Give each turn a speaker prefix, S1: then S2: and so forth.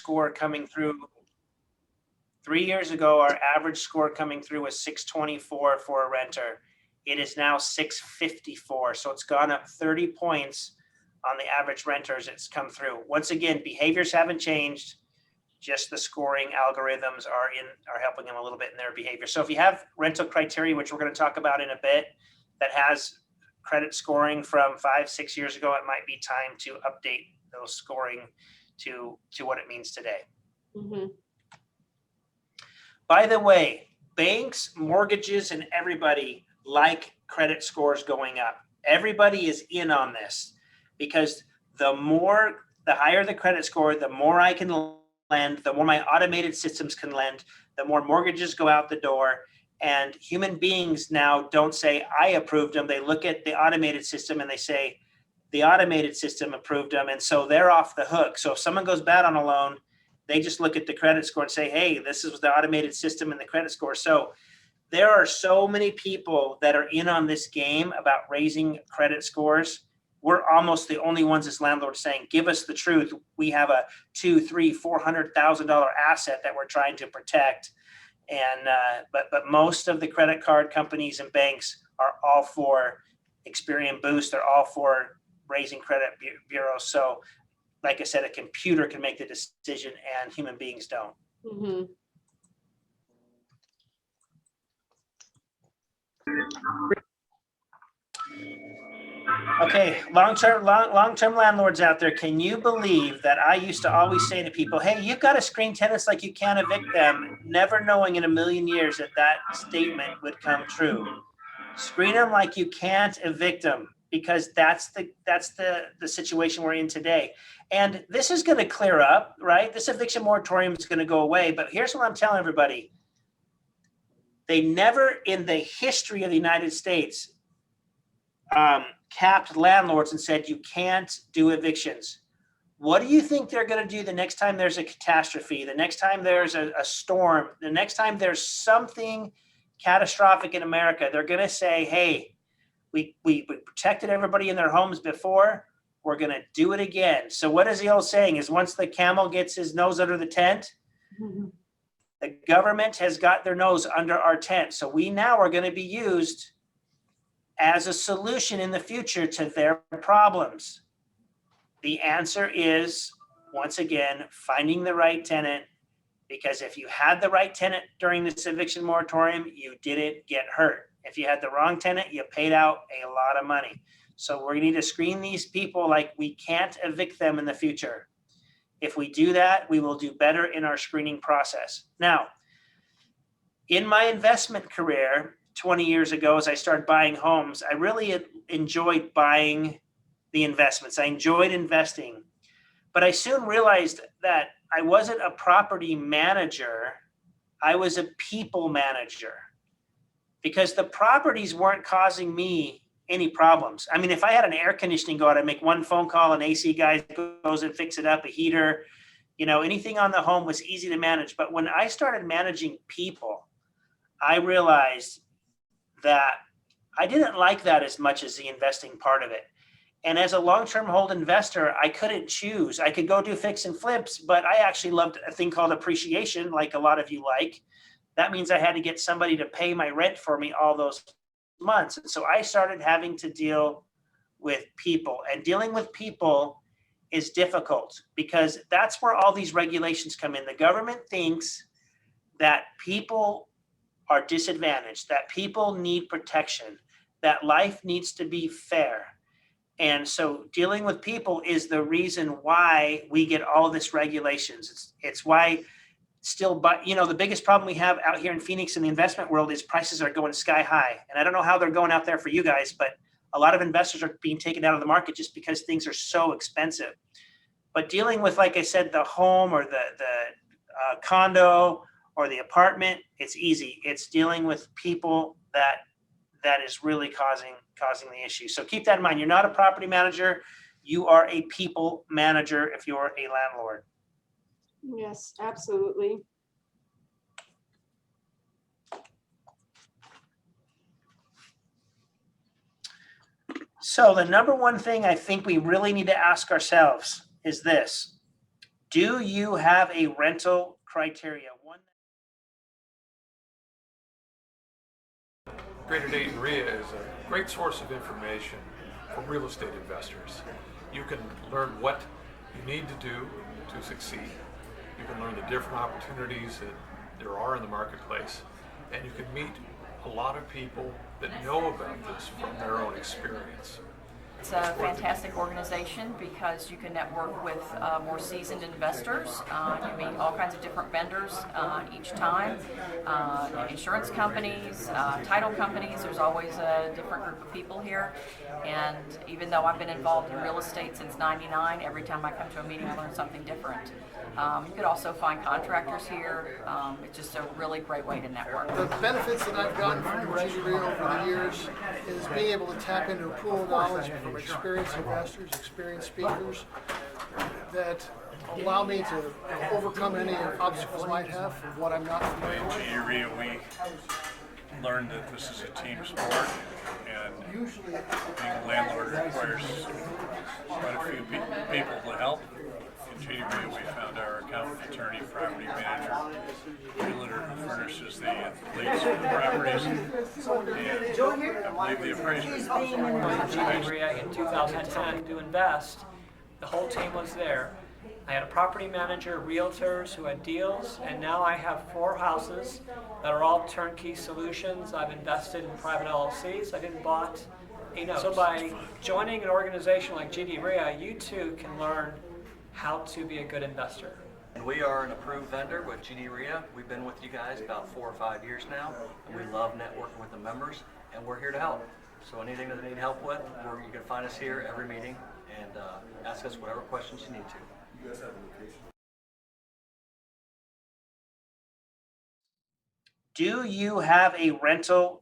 S1: score coming through. 3 years ago, our average score coming through was 624 for a renter. It is now 654. So it's gone up 30 points on the average renters it's come through. Once again, behaviors haven't changed. Just the scoring algorithms are helping them a little bit in their behavior. So if you have rental criteria, which we're going to talk about in a bit, that has credit scoring from 5-6 years ago, it might be time to update those scoring to what it means today. Mm-hmm. By the way, banks, mortgages, and everybody like credit scores going up. Everybody is in on this because the higher the credit score, the more I can lend, the more my automated systems can lend, the more mortgages go out the door. And human beings now don't say, I approved them. They look at the automated system and they say, the automated system approved them. And so they're off the hook. So if someone goes bad on a loan, they just look at the credit score and say, hey, this is the automated system and the credit score. So there are so many people that are in on this game about raising credit scores. We're almost the only ones as landlords saying, give us the truth. We have a $200,000, $300,000, $400,000 asset that we're trying to protect. And but most of the credit card companies and banks are all for Experian Boost. They're all for raising credit bureaus. So like I said, a computer can make the decision and human beings don't. Mm-hmm. Okay, long-term landlords out there, can you believe that I used to always say to people, hey, you've got to screen tenants like you can't evict them, never knowing in a million years that that statement would come true. Screen them like you can't evict them, because that's the situation we're in today. And this is going to clear up, right? This eviction moratorium is going to go away. But here's what I'm telling everybody. They never in the history of the United States capped landlords and said, you can't do evictions. What do you think they're going to do the next time there's a catastrophe, the next time there's a storm, the next time there's something catastrophic in America? They're going to say, hey, we protected everybody in their homes before. We're going to do it again. So what is the old saying is, once the camel gets his nose under the tent, mm-hmm. The government has got their nose under our tent. So we now are going to be used as a solution in the future to their problems. The answer is, once again, finding the right tenant, because if you had the right tenant during this eviction moratorium, you didn't get hurt. If you had the wrong tenant, you paid out a lot of money. So we need to screen these people like we can't evict them in the future. If we do that, we will do better in our screening process. Now, in my investment career, 20 years ago, as I started buying homes, I really enjoyed buying the investments. I enjoyed investing, but I soon realized that I wasn't a property manager. I was a people manager, because the properties weren't causing me any problems. I mean, if I had an air conditioning go out, I'd make one phone call, an AC guy goes and fix it up, a heater, anything on the home was easy to manage. But when I started managing people, I realized that I didn't like that as much as the investing part of it. And as a long-term hold investor, I couldn't choose. I could go do fix and flips, but I actually loved a thing called appreciation, like a lot of you like. That means I had to get somebody to pay my rent for me all those months. And so I started having to deal with people, and dealing with people is difficult because that's where all these regulations come in. The government thinks that people are disadvantaged, that people need protection, that life needs to be fair. And so dealing with people is the reason why we get all this regulations. It's why still, but the biggest problem we have out here in Phoenix in the investment world is prices are going sky high. And I don't know how they're going out there for you guys, but a lot of investors are being taken out of the market just because things are so expensive. But dealing with, like I said, the home or the condo or the apartment, it's easy. It's dealing with people that is really causing the issue. So keep that in mind. You're not a property manager. You are a people manager if you're a landlord.
S2: Yes, absolutely.
S1: So the number one thing I think we really need to ask ourselves is this: Do you have a rental criteria? One.
S3: Greater Dayton REIA is a great source of information for real estate investors. You can learn what you need to do to succeed. You can learn the different opportunities that there are in the marketplace, and you can meet a lot of people that know about this from their own experience.
S4: It's a fantastic organization because you can network with more seasoned investors. You meet all kinds of different vendors each time, insurance companies, title companies. There's always a different group of people here. And even though I've been involved in real estate since '99, every time I come to a meeting I learn something different. You could also find contractors here. It's just a really great way to network.
S5: The benefits that I've gotten from Virginia REIA over the years is being able to tap into a pool of knowledge from experienced investors, experienced speakers that allow me to overcome any obstacles I might have from what I'm not familiar with.
S6: Virginia REIA, we learned that this is a team sport, and being a landlord requires quite a few people to help. In Virginia REIA, we found our accountant, attorney, property manager, realtor who furnishes the lease for the properties, and I believe the appraisers.
S7: Virginia REIA in 2010 to invest. The whole team was there. I had a property manager, realtors who had deals, and now I have 4 houses that are all turnkey solutions. I've invested in private LLCs. I've even bought a note. So by joining an organization like Virginia REIA, you too can learn how to be a good investor.
S8: And we are an approved vendor with Virginia REIA. We've been with you guys about 4 or 5 years now, and we love networking with the members, and we're here to help. So anything that they need help with, you can find us here every meeting and ask us whatever questions you need to.
S1: Do you have a rental